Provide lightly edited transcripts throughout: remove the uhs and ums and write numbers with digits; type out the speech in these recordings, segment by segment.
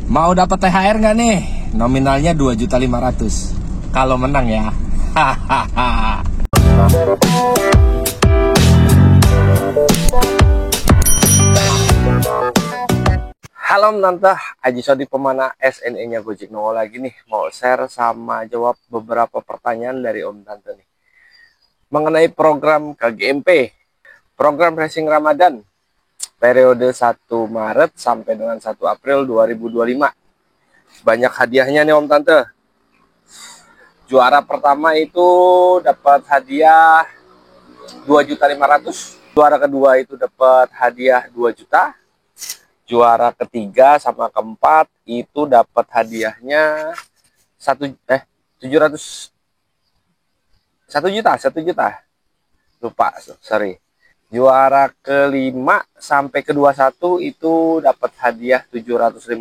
Mau dapat THR nggak nih? Nominalnya 2.500.000. Kalau menang ya. Hahaha. Halo Tante, Aji Sodi Pemana SNE-nya Gojek nongol lagi nih. Mau share sama jawab beberapa pertanyaan dari Om Tante nih. Mengenai program KGMP, program Racing Ramadan, periode 1 Maret sampai dengan 1 April 2025. Banyak hadiahnya nih Om Tante. Juara pertama itu dapat hadiah 2.500.000. Juara kedua itu dapat hadiah 2 juta. Juara ketiga sama keempat itu dapat hadiahnya 700 1 juta. Lupa, sorry. Juara kelima sampai ke 21 itu dapat hadiah 750.000.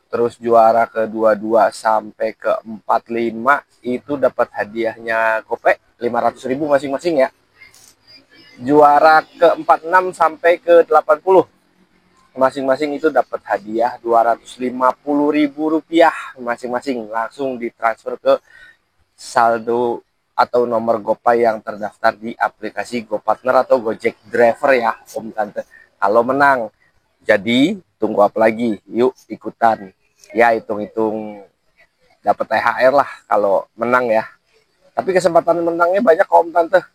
Terus juara ke-22 sampai ke-45 itu dapat hadiahnya gopek 500.000 masing-masing ya. Juara ke-46 sampai ke-80 masing-masing itu dapat hadiah 250.000 rupiah masing-masing, langsung ditransfer ke saldo atau nomor GoPay yang terdaftar di aplikasi GoPartner atau Gojek Driver ya Om Tante. Kalau menang, jadi tunggu apa lagi? Yuk ikutan. Ya hitung-hitung dapat THR lah kalau menang ya. Tapi kesempatan menangnya banyak Om Tante.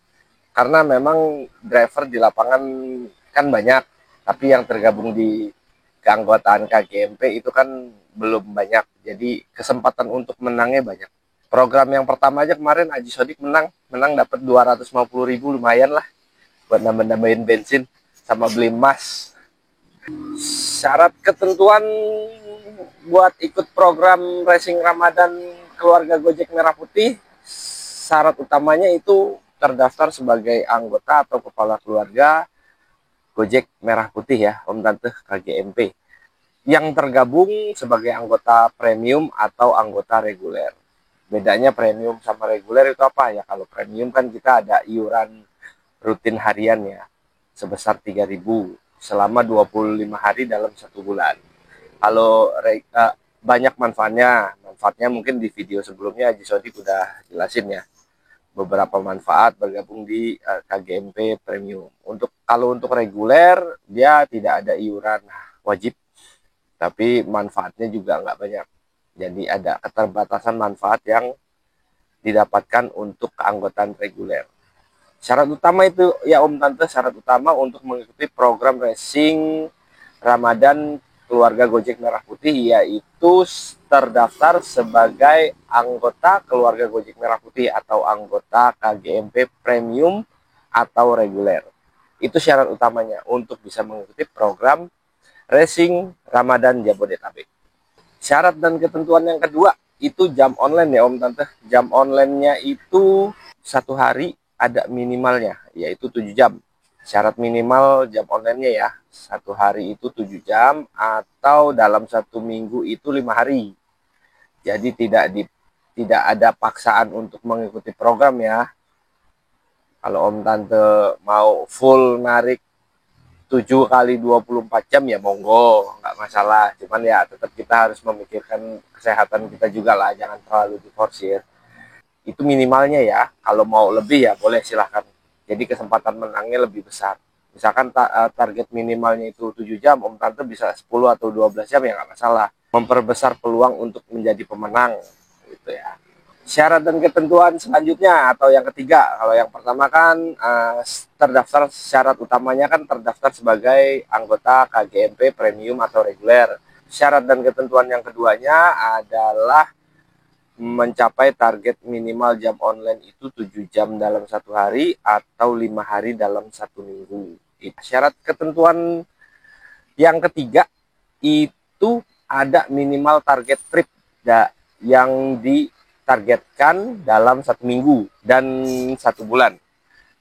Karena memang driver di lapangan kan banyak, tapi yang tergabung di keanggotaan KGMP itu kan belum banyak. Jadi kesempatan untuk menangnya banyak. Program yang pertama aja kemarin Aji Sodik menang dapat 250.000, lumayan lah buat nambah-nambahin bensin sama beli emas. Syarat ketentuan buat ikut program Racing Ramadan keluarga Gojek Merah Putih, syarat utamanya itu terdaftar sebagai anggota atau kepala keluarga Gojek Merah Putih ya Om Tante KGMP, yang tergabung sebagai anggota premium atau anggota reguler. Bedanya premium sama reguler itu apa ya? Kalau premium kan kita ada iuran rutin harian ya sebesar 3.000 selama 25 hari dalam 1 bulan. Kalau banyak manfaatnya mungkin di video sebelumnya Haji Sodik udah jelasin ya beberapa manfaat bergabung di KGMP Premium. Kalau untuk reguler dia tidak ada iuran wajib, tapi manfaatnya juga nggak banyak. Jadi ada keterbatasan manfaat yang didapatkan untuk keanggotaan reguler. Syarat utama itu ya Om Tante, syarat utama untuk mengikuti program Racing Ramadan keluarga Gojek Merah Putih yaitu terdaftar sebagai anggota keluarga Gojek Merah Putih atau anggota KGMP Premium atau reguler. Itu syarat utamanya untuk bisa mengikuti program Racing Ramadan Jabodetabek. Syarat dan ketentuan yang kedua itu jam online ya Om Tante. Jam online-nya itu 1 hari ada minimalnya yaitu 7 jam. Syarat minimal jam online-nya ya 1 hari itu 7 jam atau dalam 1 minggu itu 5 hari. Jadi tidak ada paksaan untuk mengikuti program ya. Kalau Om Tante mau full narik 7 kali 24 jam ya monggo, nggak masalah. Cuman ya tetap kita harus memikirkan kesehatan kita juga lah, jangan terlalu diforsir. Itu minimalnya ya. Kalau mau lebih ya boleh silahkan. Jadi kesempatan menangnya lebih besar. Misalkan target minimalnya itu 7 jam, Om Tante bisa 10 atau 12 jam ya nggak masalah. Memperbesar peluang untuk menjadi pemenang gitu ya. Syarat dan ketentuan selanjutnya atau yang ketiga, kalau yang pertama kan terdaftar, syarat utamanya kan terdaftar sebagai anggota KGMP Premium atau reguler. Syarat dan ketentuan yang keduanya adalah mencapai target minimal jam online itu 7 jam dalam 1 hari atau 5 hari dalam 1 minggu. Syarat ketentuan yang ketiga itu ada minimal target trip yang ditargetkan dalam 1 minggu dan 1 bulan.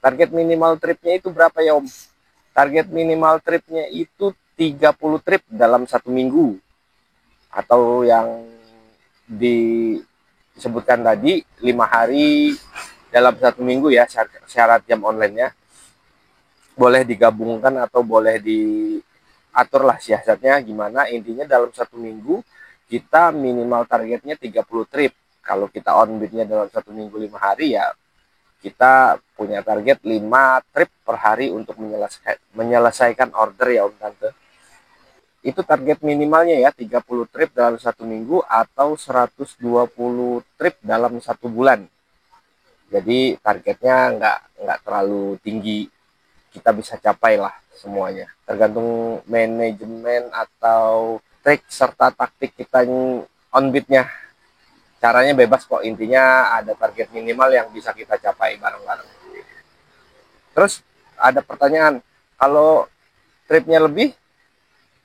Target minimal tripnya itu berapa ya Om? Target minimal tripnya itu 30 trip dalam 1 minggu atau yang disebutkan tadi 5 hari dalam 1 minggu ya syarat jam online-nya. Boleh digabungkan atau boleh aturlah siasatnya gimana. Intinya dalam 1 minggu kita minimal targetnya 30 trip. Kalau kita on bidnya dalam 1 minggu 5 hari, ya kita punya target 5 trip per hari untuk menyelesaikan order ya Om Tante. Itu target minimalnya ya, 30 trip dalam 1 minggu atau 120 trip dalam 1 bulan. Jadi targetnya nggak terlalu tinggi, kita bisa capai lah semuanya. Tergantung manajemen atau trik serta taktik kita on beatnya. Caranya bebas kok, intinya ada target minimal yang bisa kita capai bareng-bareng. Terus ada pertanyaan, kalau tripnya lebih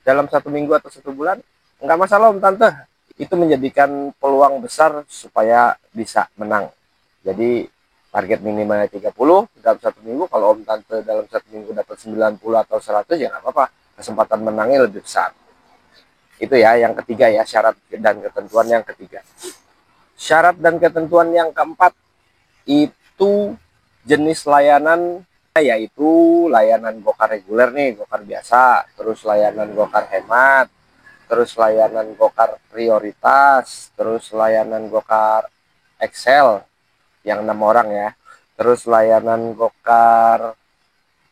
dalam 1 minggu atau 1 bulan, nggak masalah Om Tante. Itu menjadikan peluang besar supaya bisa menang. Jadi target minimalnya 30 dalam 1 minggu. Kalau Om Tante dalam 1 minggu dapat 90 atau 100, ya nggak apa-apa. Kesempatan menangnya lebih besar. Itu ya yang ketiga ya, syarat dan ketentuan yang ketiga. Syarat dan ketentuan yang keempat itu jenis layanan, yaitu layanan gokar reguler nih, gokar biasa, terus layanan gokar hemat, terus layanan gokar prioritas, terus layanan gokar Excel yang 6 orang ya, terus layanan gokar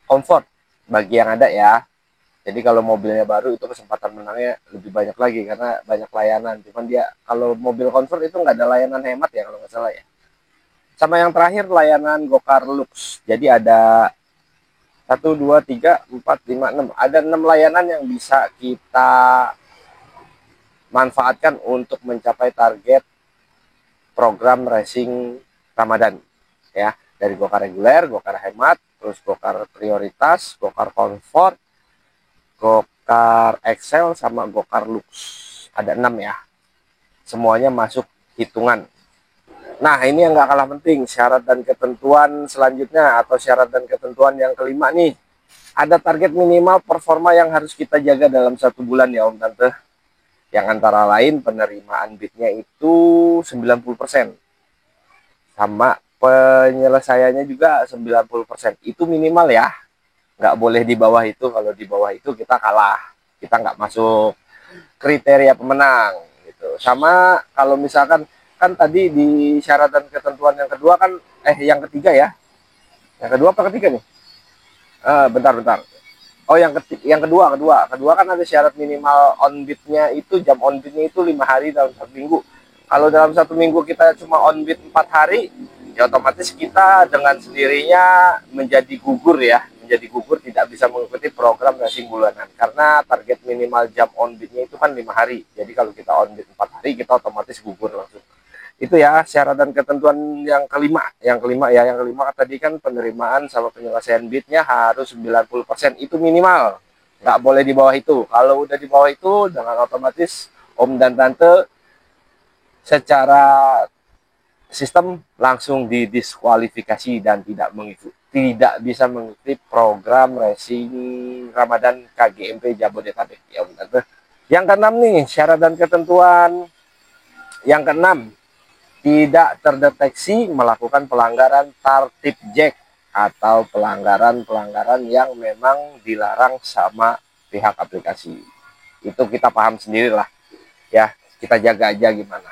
comfort bagi yang ada ya. Jadi kalau mobilnya baru itu kesempatan menangnya lebih banyak lagi karena banyak layanan. Cuman dia kalau mobil comfort itu nggak ada layanan hemat ya kalau nggak salah ya. Sama yang terakhir layanan gokar lux. Jadi ada 1, 2, 3, 4, 5, 6. Ada 6 layanan yang bisa kita manfaatkan untuk mencapai target program racing Ramadan ya, dari gokar reguler, gokar hemat, terus gokar prioritas, gokar comfort, gokar Excel, sama gokar lux. Ada 6 ya, semuanya masuk hitungan. Nah ini yang nggak kalah penting, syarat dan ketentuan selanjutnya atau syarat dan ketentuan yang kelima nih, ada target minimal performa yang harus kita jaga dalam 1 bulan ya Om Tante. Yang antara lain penerimaan bidnya itu 90%. Sama penyelesaiannya juga 90%. Itu minimal ya. Nggak boleh di bawah itu. Kalau di bawah itu kita kalah. Kita nggak masuk kriteria pemenang. Gitu. Sama kalau misalkan, kan tadi di syarat dan ketentuan yang kedua kan, yang ketiga ya. Yang kedua apa ketiga nih? Bentar. Oh, yang kedua kan ada syarat minimal on beat-nya itu, jam on beat-nya itu 5 hari dalam 1 minggu. Kalau dalam 1 minggu kita cuma on beat 4 hari, ya otomatis kita dengan sendirinya menjadi gugur ya, tidak bisa mengikuti program racing bulanan karena target minimal jam on beat-nya itu kan 5 hari. Jadi kalau kita on beat 4 hari, kita otomatis gugur langsung. Itu ya syarat dan ketentuan yang kelima. Yang kelima tadi kan penerimaan sama penyelesaian bidnya harus 90%, itu minimal. Nggak boleh di bawah itu. Kalau udah di bawah itu, dengan otomatis Om dan Tante secara sistem langsung didiskualifikasi dan tidak bisa mengikuti program racing Ramadan KGMP Jabodetabek ya Om Tante. Yang keenam nih, syarat dan ketentuan yang keenam, tidak terdeteksi melakukan pelanggaran tertib jack atau pelanggaran yang memang dilarang sama pihak aplikasi. Itu kita paham sendirilah ya, kita jaga aja gimana.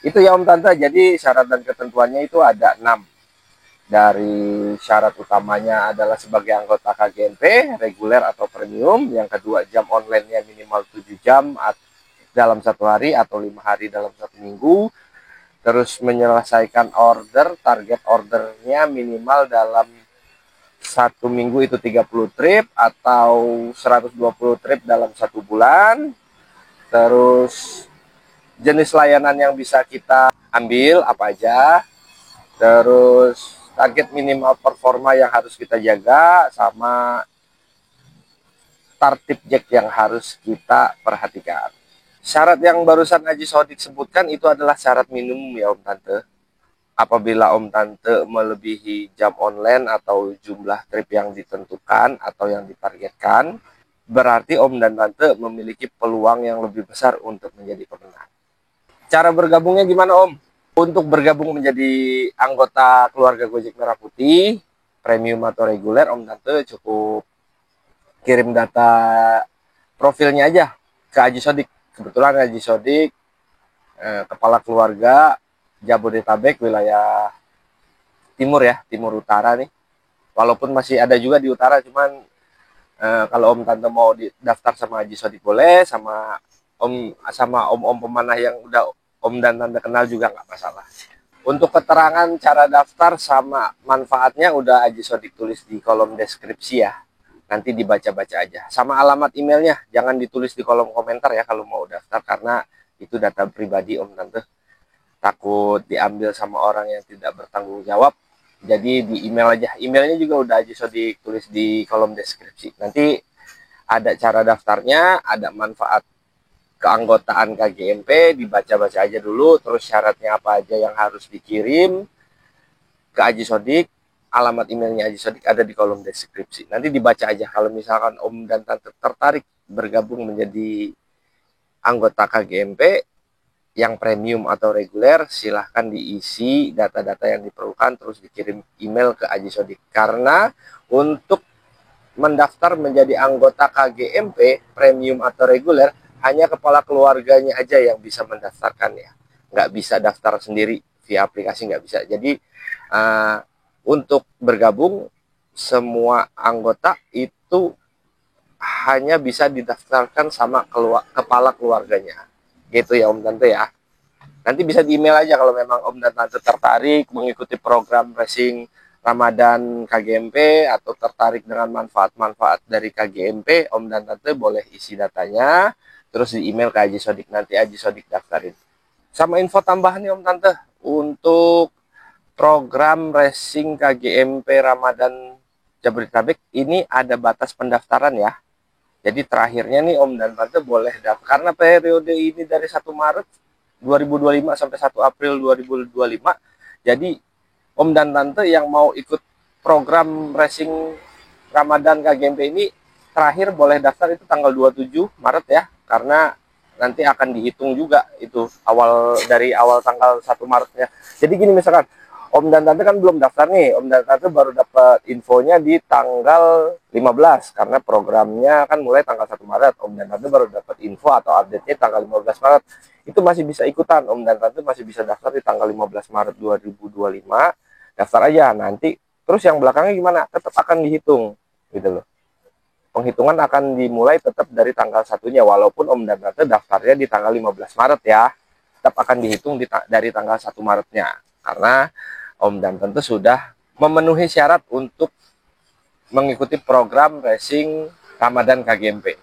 Itu ya Om Tante, jadi syarat dan ketentuannya itu ada 6. Dari syarat utamanya adalah sebagai anggota KGNP, reguler atau premium. Yang kedua, jam online-nya minimal 7 jam dalam 1 hari atau 5 hari dalam 1 minggu. Terus menyelesaikan order, target ordernya minimal dalam 1 minggu itu 30 trip atau 120 trip dalam 1 bulan. Terus jenis layanan yang bisa kita ambil apa aja. Terus target minimal performa yang harus kita jaga, sama tertib jack yang harus kita perhatikan. Syarat yang barusan Haji Sodik sebutkan itu adalah syarat minimum ya Om Tante. Apabila Om Tante melebihi jam online atau jumlah trip yang ditentukan atau yang ditargetkan, berarti Om dan Tante memiliki peluang yang lebih besar untuk menjadi pemenang. Cara bergabungnya gimana Om? Untuk bergabung menjadi anggota keluarga Gojek Merah Putih, premium atau reguler, Om Tante cukup kirim data profilnya aja ke Haji Sodik. Kebetulan Haji Sodik kepala keluarga Jabodetabek wilayah timur ya, timur utara nih. Walaupun masih ada juga di utara, cuman kalau Om Tante mau daftar sama Haji Sodik boleh, sama om pemanah yang udah Om dan Tante kenal juga nggak masalah. Untuk keterangan cara daftar sama manfaatnya udah Haji Sodik tulis di kolom deskripsi ya. Nanti dibaca-baca aja. Sama alamat emailnya, jangan ditulis di kolom komentar ya kalau mau daftar, karena itu data pribadi Om Tante. Takut diambil sama orang yang tidak bertanggung jawab. Jadi di email aja. Emailnya juga udah Haji Sodik tulis di kolom deskripsi. Nanti ada cara daftarnya, ada manfaat keanggotaan KGMP, dibaca-baca aja dulu, terus syaratnya apa aja yang harus dikirim ke Haji Sodik. Alamat emailnya Haji Sodik ada di kolom deskripsi. Nanti dibaca aja. Kalau misalkan Om dan Tante tertarik bergabung menjadi anggota KGMP yang premium atau reguler, silahkan diisi data-data yang diperlukan, terus dikirim email ke Haji Sodik. Karena untuk mendaftar menjadi anggota KGMP premium atau reguler, hanya kepala keluarganya aja yang bisa mendaftarkan ya. Nggak bisa daftar sendiri via aplikasi, nggak bisa. Jadi untuk bergabung semua anggota itu hanya bisa didaftarkan sama kepala keluarganya. Gitu ya Om Tante ya. Nanti bisa di email aja kalau memang Om dan Tante tertarik mengikuti program racing Ramadan KGMP atau tertarik dengan manfaat-manfaat dari KGMP. Om dan Tante boleh isi datanya, terus di email ke Haji Sodik, nanti Haji Sodik daftarin. Sama info tambahan nih Om Tante, untuk program racing KGMP Ramadan Jabodetabek ini ada batas pendaftaran ya. Jadi terakhirnya nih Om dan Tante boleh daftar, karena periode ini dari 1 Maret 2025 sampai 1 April 2025. Jadi Om dan Tante yang mau ikut program racing Ramadan KGMP ini terakhir boleh daftar itu tanggal 27 Maret ya, karena nanti akan dihitung juga itu dari awal tanggal 1 Maretnya. Jadi gini, misalkan Om dan Tante kan belum daftar nih, Om dan Tante baru dapat infonya di tanggal 15, karena programnya kan mulai tanggal 1 Maret. Om dan Tante baru dapat info atau update-nya tanggal 15 Maret. Itu masih bisa ikutan, Om dan Tante masih bisa daftar di tanggal 15 Maret 2025. Daftar aja nanti. Terus yang belakangnya gimana? Tetap akan dihitung, gitu loh. Penghitungan akan dimulai tetap dari tanggal 1-nya, walaupun Om dan Tante daftarnya di tanggal 15 Maret ya. Tetap akan dihitung dari tanggal 1 Maretnya. Karena Om dan Tante sudah memenuhi syarat untuk mengikuti program racing Ramadan KGMP.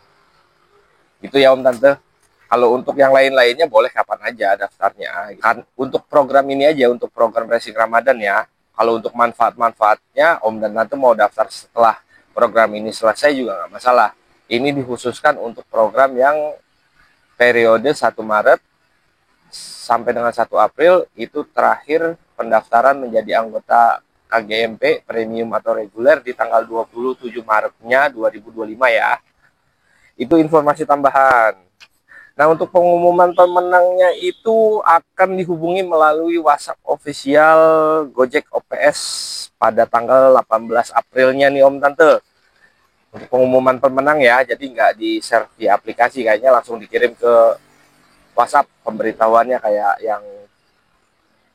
Itu ya Om Tante. Kalau untuk yang lain-lainnya boleh kapan aja daftarnya. Kan untuk program ini aja, untuk program racing Ramadan ya. Kalau untuk manfaat-manfaatnya Om dan Tante mau daftar setelah program ini selesai juga nggak masalah. Ini dikhususkan untuk program yang periode 1 Maret sampai dengan 1 April, itu terakhir pendaftaran menjadi anggota KGMP premium atau reguler di tanggal 27 Maretnya 2025 ya. Itu informasi tambahan. Nah, untuk pengumuman pemenangnya itu akan dihubungi melalui WhatsApp official Gojek OPS pada tanggal 18 Aprilnya nih Om Tante. Untuk pengumuman pemenang ya, jadi nggak di-share via aplikasi, kayaknya langsung dikirim ke WhatsApp pemberitahuannya, kayak yang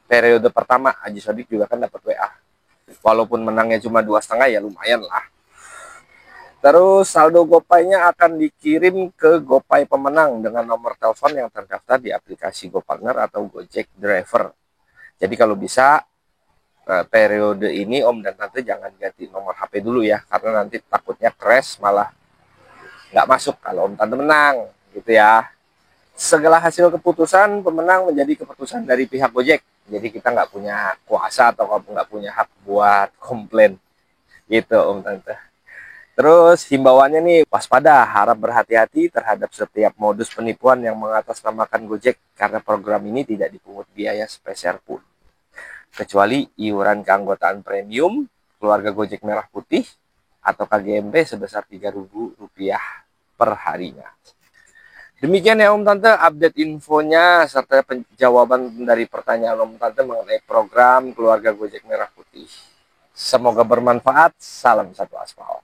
periode pertama Haji Sodik juga kan dapat WA. Walaupun menangnya cuma 2,5 ya lumayan lah. Terus saldo GoPay-nya akan dikirim ke GoPay pemenang dengan nomor telepon yang terdaftar di aplikasi GoPartner atau Gojek Driver. Jadi kalau bisa periode ini Om dan Tante jangan ganti nomor HP dulu ya, karena nanti takutnya crash malah nggak masuk kalau Om Tante menang gitu ya. Segala hasil keputusan pemenang menjadi keputusan dari pihak Gojek. Jadi kita nggak punya kuasa atau nggak punya hak buat komplain gitu Om Tante. Terus himbauannya nih, waspada, harap berhati-hati terhadap setiap modus penipuan yang mengatasnamakan Gojek, karena program ini tidak dipungut biaya sepeser pun. Kecuali iuran keanggotaan premium keluarga Gojek Merah Putih atau KGMP sebesar Rp3.000 per harinya. Demikian ya Om Tante, update infonya serta jawaban dari pertanyaan Om Tante mengenai program keluarga Gojek Merah Putih. Semoga bermanfaat. Salam satu aspal.